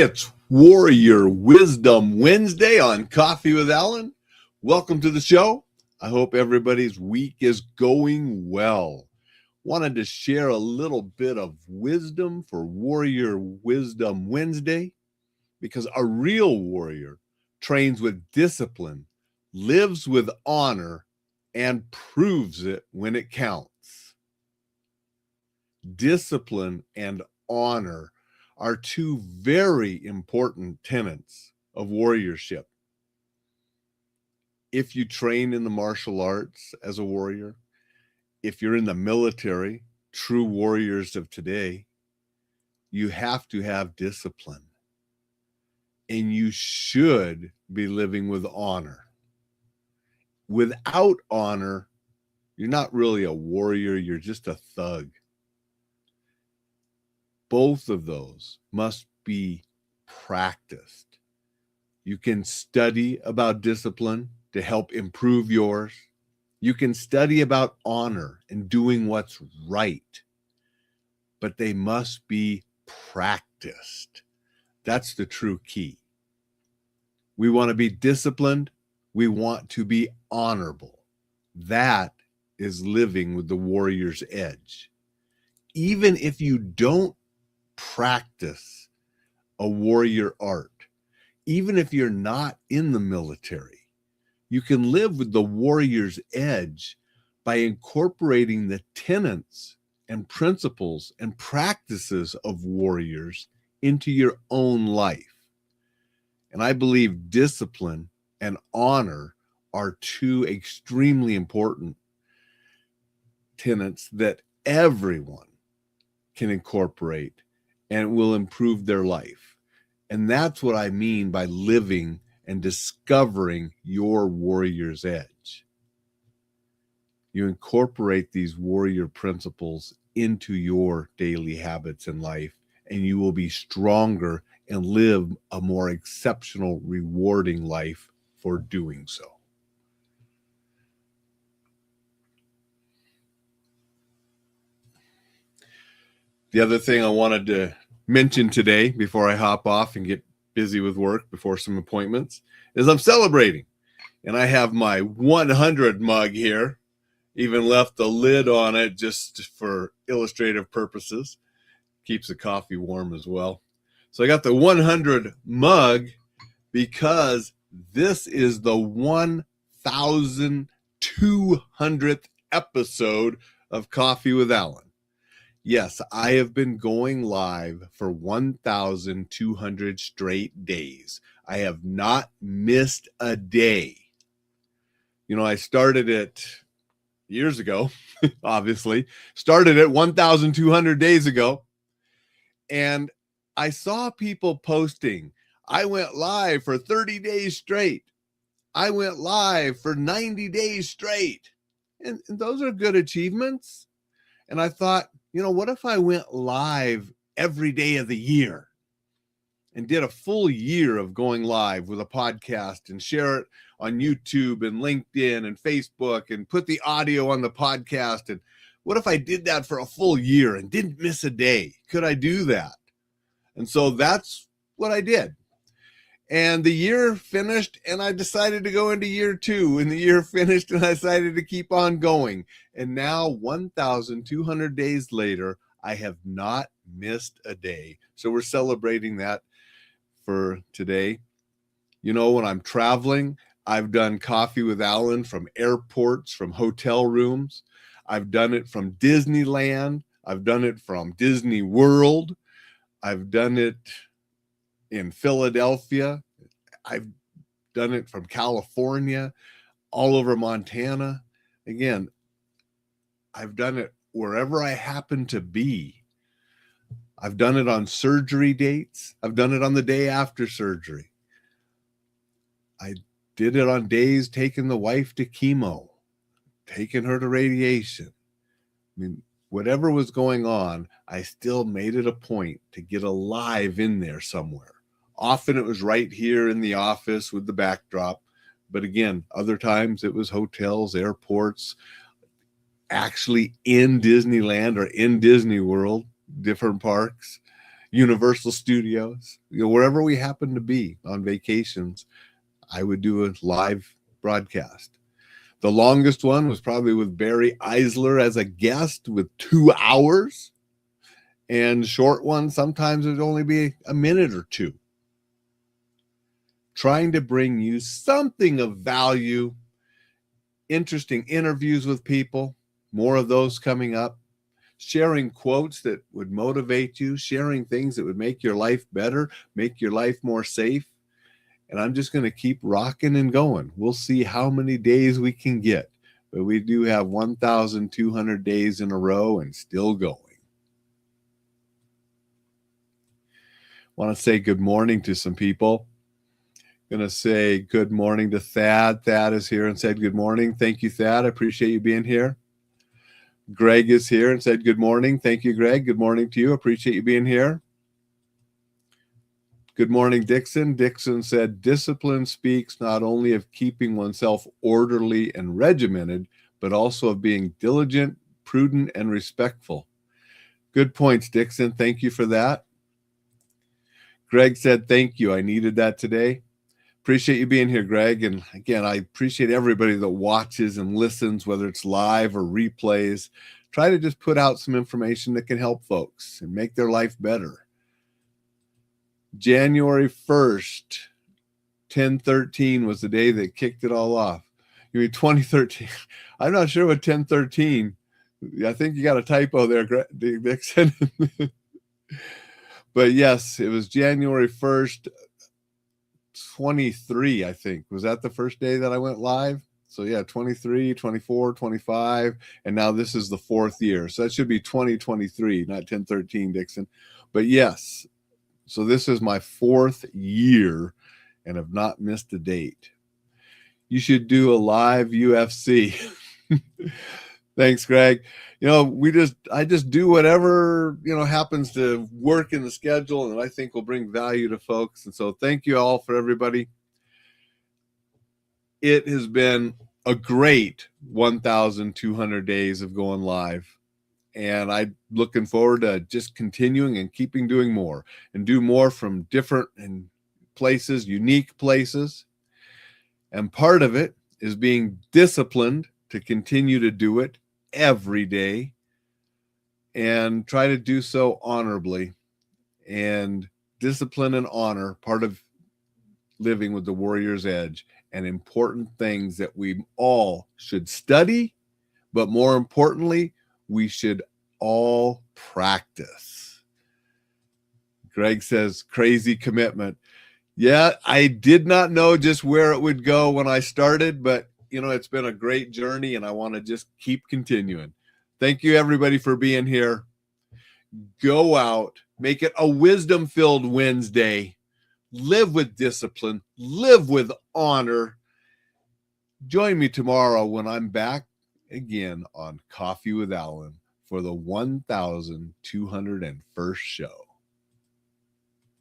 It's Warrior Wisdom Wednesday on Coffee with Alain. Welcome to the show. I hope everybody's week is going well. Wanted to share a little bit of wisdom for Warrior Wisdom Wednesday because a real warrior trains with discipline, lives with honor, and proves it when it counts. Discipline and honor are two very important tenets of warriorship. If you train in the martial arts as a warrior, if you're in the military, true warriors of today, you have to have discipline. And you should be living with honor. Without honor, you're not really a warrior, you're just a thug. Both of those must be practiced. You can study about discipline to help improve yours. You can study about honor and doing what's right, but they must be practiced. That's the true key. We want to be disciplined. We want to be honorable. That is living with the warrior's edge. Even if you don't practice a warrior art, even if you're not in the military, you can live with the warrior's edge by incorporating the tenets and principles and practices of warriors into your own life. And I believe discipline and honor are two extremely important tenets that everyone can incorporate and will improve their life. And that's what I mean by living and discovering your warrior's edge. You incorporate these warrior principles into your daily habits in life, and you will be stronger and live a more exceptional, rewarding life for doing so. The other thing I wanted to mention today before I hop off and get busy with work before some appointments is I'm celebrating. And I have my 100 mug here, even left the lid on it just for illustrative purposes. Keeps the coffee warm as well. So I got the 100 mug because this is the 1,200th episode of Coffee with Alain. Yes, I have been going live for 1,200 straight days. I have not missed a day. You know, I started it years ago, obviously. Started it 1,200 days ago. And I saw people posting, I went live for 30 days straight. I went live for 90 days straight. And those are good achievements. And I thought, you know, what if I went live every day of the year and did a full year of going live with a podcast and share it on YouTube and LinkedIn and Facebook and put the audio on the podcast? And what if I did that for a full year and didn't miss a day? Could I do that? And so that's what I did. And the year finished and I decided to go into year 2, and the year finished and I decided to keep on going. And now 1,200 days later, I have not missed a day. So we're celebrating that for today. You know, when I'm traveling, I've done Coffee with Alain from airports, from hotel rooms. I've done it from Disneyland. I've done it from Disney World. I've done it in Philadelphia. I've done it from California, all over Montana. Again, I've done it wherever I happen to be. I've done it on surgery dates. I've done it on the day after surgery. I did it on days taking the wife to chemo, taking her to radiation. I mean, whatever was going on, I still made it a point to get alive in there somewhere. Often it was right here in the office with the backdrop. But again, other times it was hotels, airports, actually in Disneyland or in Disney World, different parks. Universal Studios, wherever we happen to be on vacations, I would do a live broadcast. The longest one was probably with Barry Eisler as a guest with 2 hours. And short ones, sometimes it would only be a minute or two. Trying to bring you something of value, interesting interviews with people, more of those coming up, sharing quotes that would motivate you, sharing things that would make your life better, make your life more safe. And I'm just going to keep rocking and going. We'll see how many days we can get. But we do have 1,200 days in a row and still going. Want to say good morning to some people. Going to say good morning to Thad. Thad is here and said good morning. Thank you, Thad. I appreciate you being here. Greg is here and said good morning. Thank you, Greg. Good morning to you. Appreciate you being here. Good morning, Dixon. Dixon said, discipline speaks not only of keeping oneself orderly and regimented, but also of being diligent, prudent, and respectful. Good points, Dixon. Thank you for that. Greg said, thank you. I needed that today. Appreciate you being here, Greg. And again, I appreciate everybody that watches and listens, whether it's live or replays. Try to just put out some information that can help folks and make their life better. January 1st, 10/13 was the day that kicked it all off. You mean 2013? I'm not sure what 10/13. I think you got a typo there, Dixon. But yes, it was January 1st, 23, I think. Was that the first day that I went live? So yeah, 23, 24, 25, and now this is the 4th year. So that should be 2023, not 10/13, Dixon. But yes, so this is my 4th year and have not missed a date. You should do a live UFC. Thanks, Greg. I just do whatever, happens to work in the schedule and I think will bring value to folks. And so thank you all for everybody. It has been a great 1,200 days of going live. And I'm looking forward to just continuing and keeping doing more and do more from different places, unique places. And part of it is being disciplined to continue to do it every day and try to do so honorably. And discipline and honor, part of living with the Warrior's Edge, and important things that we all should study, but more importantly, we should all practice. Greg says, crazy commitment. Yeah, I did not know just where it would go when I started, but it's been a great journey and I want to just keep continuing. Thank you, everybody, for being here. Go out, make it a wisdom-filled Wednesday. Live with discipline, live with honor. Join me tomorrow when I'm back again on Coffee with Alain for the 1,201st show.